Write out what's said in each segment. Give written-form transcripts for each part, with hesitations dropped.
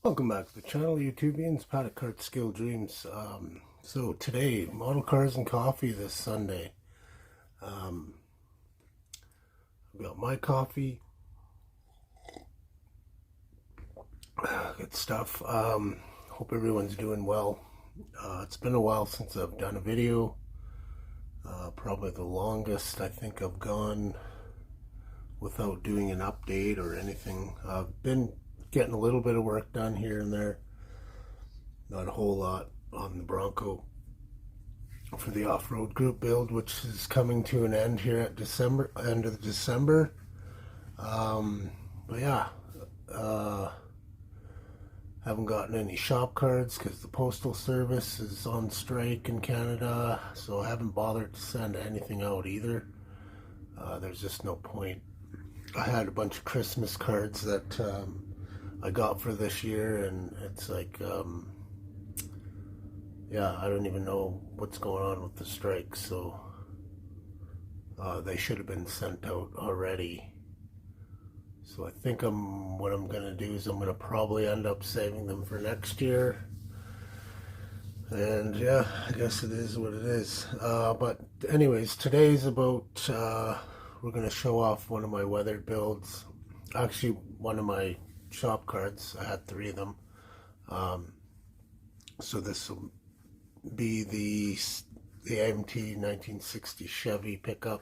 Welcome back to the channel, YouTubians. Paddock Kart Skill Dreams. So today, model cars and coffee this Sunday. I've got my coffee. Good stuff. Hope everyone's doing well. It's been a while since I've done a video. Probably the longest I think I've gone without doing an update or anything. I've been getting a little bit of work done here and there, not a whole lot on the Bronco for the off-road group build, which is coming to an end here at end of December. But yeah, haven't gotten any shop cards because the postal service is on strike in Canada, so I haven't bothered to send anything out either. There's just no point. I had a bunch of Christmas cards that I got for this year, and it's like, yeah, I don't even know what's going on with the strike, so they should have been sent out already. So I think what I'm going to do is I'm going to probably end up saving them for next year. And yeah, I guess it is what it is. But anyways, today's about, we're going to show off one of my weathered builds. Actually, one of my shop cards. I had 3 of them. So this will be the AMT 1960 Chevy pickup,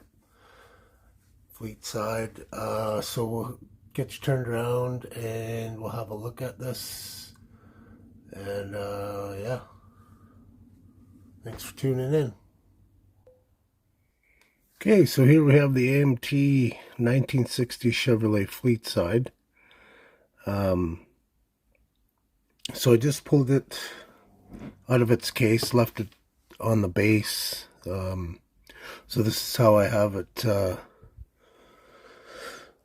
fleet side. So we'll get you turned around and we'll have a look at this. And yeah, thanks for tuning in. Okay, so here we have the AMT 1960 Chevrolet fleet side. So I just pulled it out of its case, left it on the base. So this is how I have it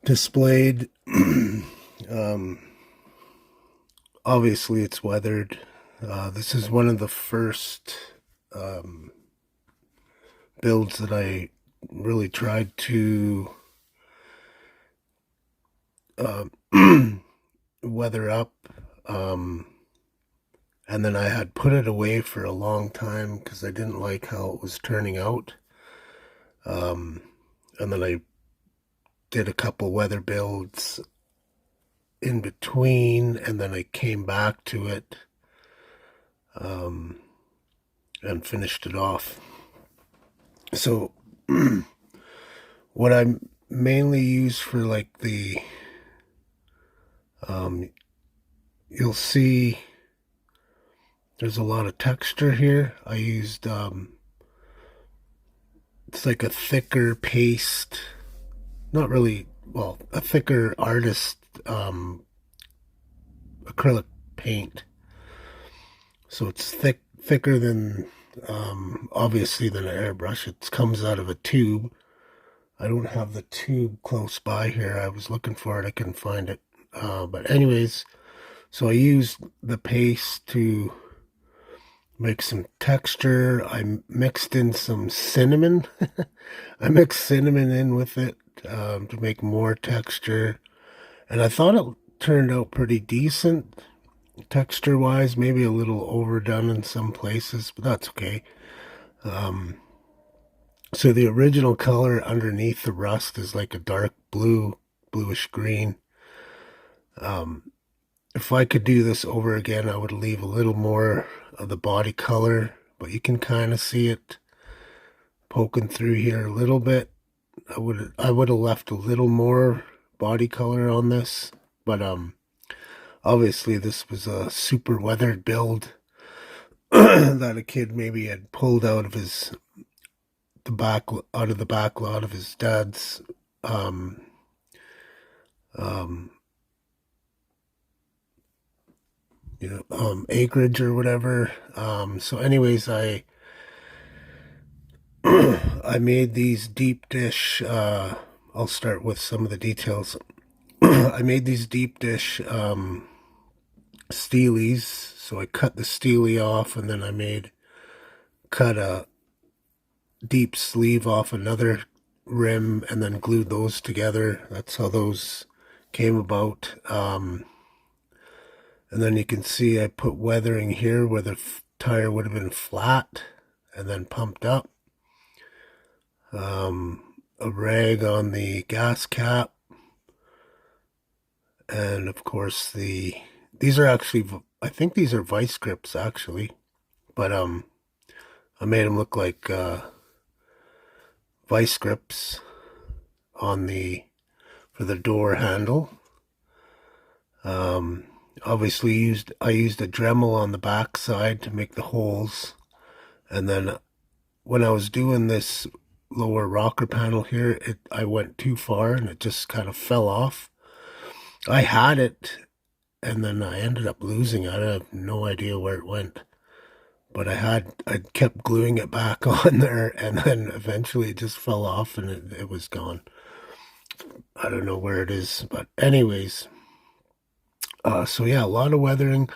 displayed. Obviously it's weathered. This is one of the first builds that I really tried to weather up, and then I had put it away for a long time because I didn't like how it was turning out, and then I did a couple weather builds in between, and then I came back to it and finished it off. So what I mainly use for like the you'll see there's a lot of texture here. I used it's like a thicker paste, not really, well, a thicker artist acrylic paint. So it's thicker than obviously than an airbrush. It comes out of a tube. I don't have the tube close by here. I was looking for it, I couldn't find it. But anyways, so I used the paste to make some texture. I mixed in some cinnamon. I mixed cinnamon in with it to make more texture. And I thought it turned out pretty decent texture wise, maybe a little overdone in some places, but that's okay. So the original color underneath the rust is like a dark blue, bluish green. If I could do this over again, I would leave a little more of the body color, but you can kind of see it poking through here a little bit. I would have left a little more body color on this, but obviously this was a super weathered build that a kid maybe had pulled out of the back lot of his dad's acreage or whatever. So anyways, I I made these deep dish, I'll start with some of the details. I made these deep dish steelies, so I cut the steely off, and then cut a deep sleeve off another rim, and then glued those together. That's how those came about. And then you can see I put weathering here where the tire would have been flat and then pumped up. A rag on the gas cap, and of course these are actually, I think these are vice grips actually, but I made them look like vice grips on for the door handle. Obviously I used a Dremel on the back side to make the holes, and then when I was doing this lower rocker panel here, I went too far and it just kind of fell off. I had it, and then I ended up losing it. I have no idea where it went, but I kept gluing it back on there, and then eventually it just fell off and it was gone. I don't know where it is, but anyways, so yeah, a lot of weathering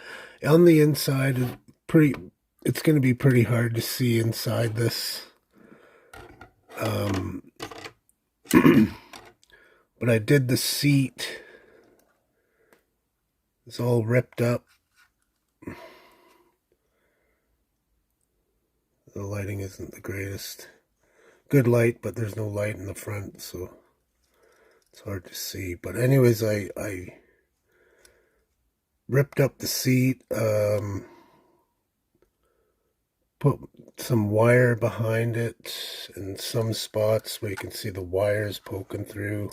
on the inside. It's going to be pretty hard to see inside this. But I did the seat. It's all ripped up. The lighting isn't the greatest. Good light, but there's no light in the front, so it's hard to see. But anyways, I ripped up the seat, put some wire behind it in some spots where you can see the wires poking through.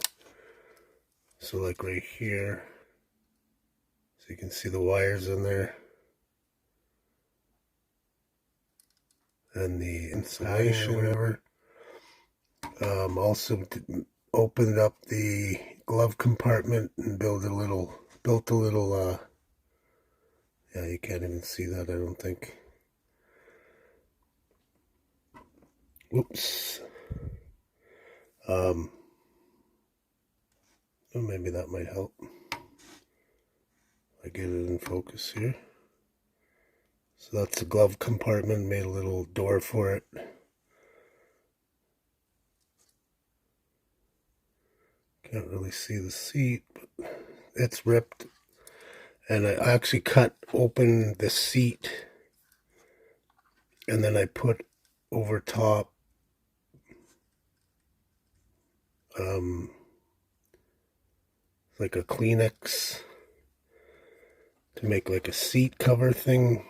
So like right here, so you can see the wires in there. And the insulation or whatever. Also opened up the glove compartment and built a little, yeah, you can't even see that, I don't think. Whoops. Oh, maybe that might help. I get it in focus here. So that's the glove compartment, made a little door for it. Can't really see the seat, but it's ripped. And I actually cut open the seat, and then I put over top like a Kleenex to make like a seat cover thing,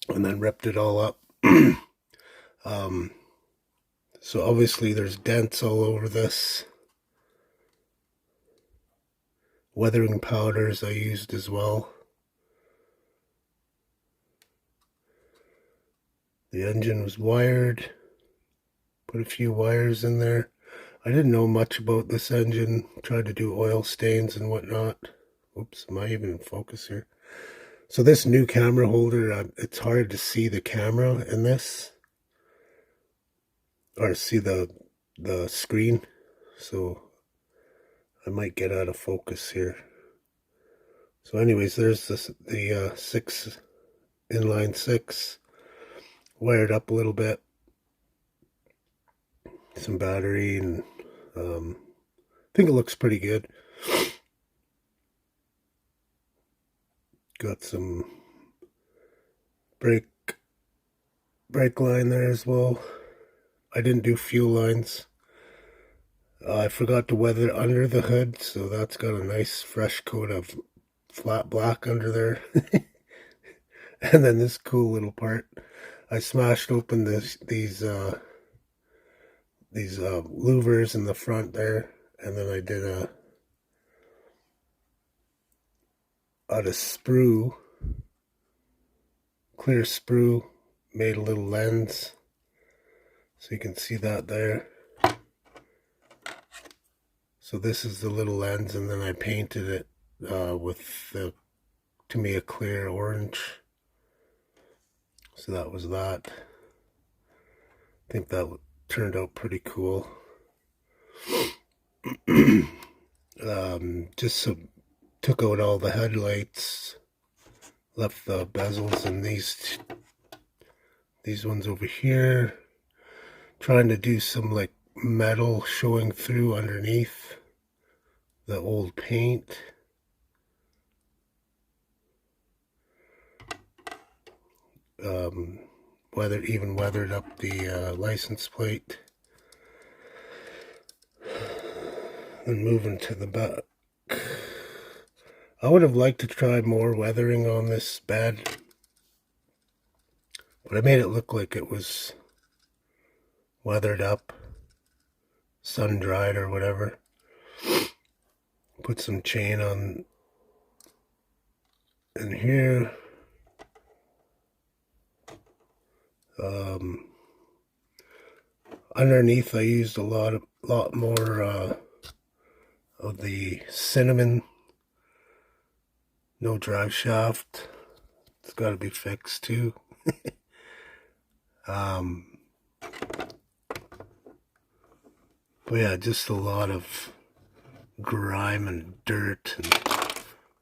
and then ripped it all up. So obviously there's dents all over this. Weathering powders I used as well. The engine was wired. Put a few wires in there. I didn't know much about this engine. Tried to do oil stains and whatnot. Oops, am I even in focus here? So this new camera holder, it's hard to see the camera in this, or see the screen. So I might get out of focus here. So anyways, there's the inline six, wired up a little bit. Some battery, and I think it looks pretty good. Got some brake line there as well. I didn't do fuel lines. I forgot to weather under the hood, so that's got a nice fresh coat of flat black under there. And then this cool little part, I smashed open these louvers in the front there, and then I did out of sprue, clear sprue, made a little lens, so you can see that there. So this is the little lens, and then I painted it with to me, a clear orange. So that was that. I think that turned out pretty cool. Just took out all the headlights, left the bezels and these ones over here, trying to do some like metal showing through underneath the old paint. Weathered up the license plate. And moving to the back, I would have liked to try more weathering on this bed, but I made it look like it was weathered up, sun dried or whatever. Put some chain on in here. Underneath I used a lot more of the cinnamon. No drive shaft. It's got to be fixed too. But yeah, just a lot of grime and dirt and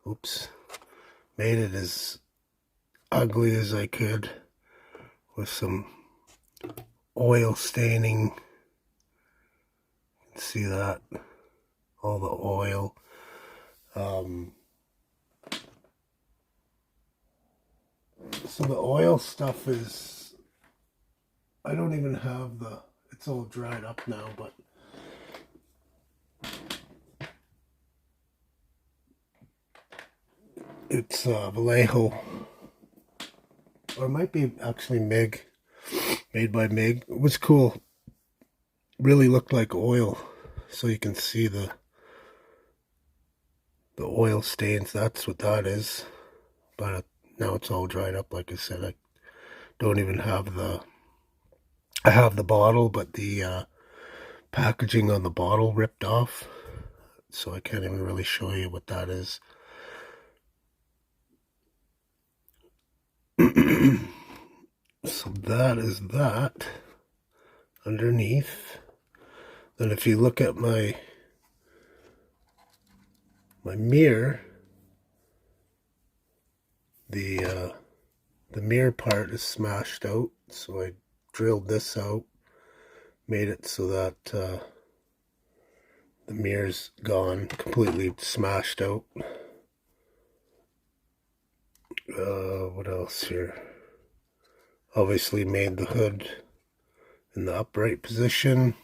oops. Made it as ugly as I could with some oil staining. You can see that, all the oil. So the oil stuff is, I don't even have it's all dried up now, but it's Vallejo, or it might be actually MIG, made by MIG. It was cool. Really looked like oil, so you can see the oil stains. That's what that is. But now it's all dried up. Like I said, I don't even have I have the bottle, but the packaging on the bottle ripped off, so I can't even really show you what that is. So that is that underneath. Then if you look at my mirror, the mirror part is smashed out, so I drilled this out, made it so that the mirror's gone, completely smashed out. What else here? Obviously made the hood in the upright position.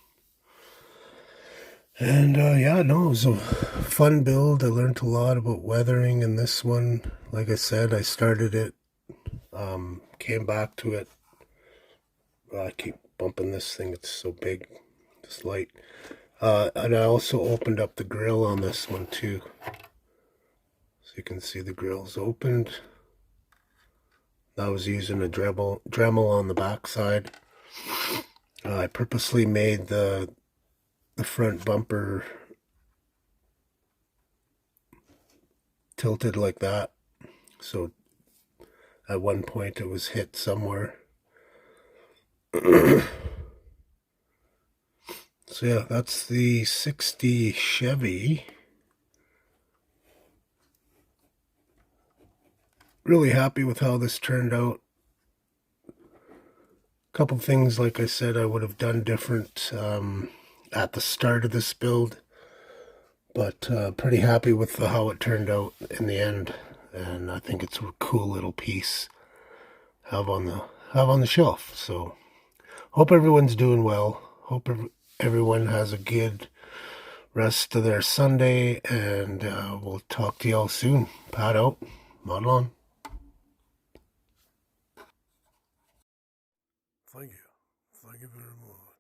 And yeah, no, it was a fun build. I learned a lot about weathering in this one. Like I said, I started it, came back to it. I keep bumping this thing, it's so big, this light. And I also opened up the grill on this one too. So you can see the grill's opened. I was using a Dremel on the back side. I purposely made the front bumper tilted like that, so at one point it was hit somewhere. So yeah, that's the 60 Chevy. Really happy with how this turned out. A couple things, like I said, I would have done different at the start of this build, but pretty happy with how it turned out in the end, and I think it's a cool little piece have on the shelf. So hope everyone's doing well. Hope everyone has a good rest of their Sunday, and we'll talk to y'all soon. Pat out, model on. Thank you very much.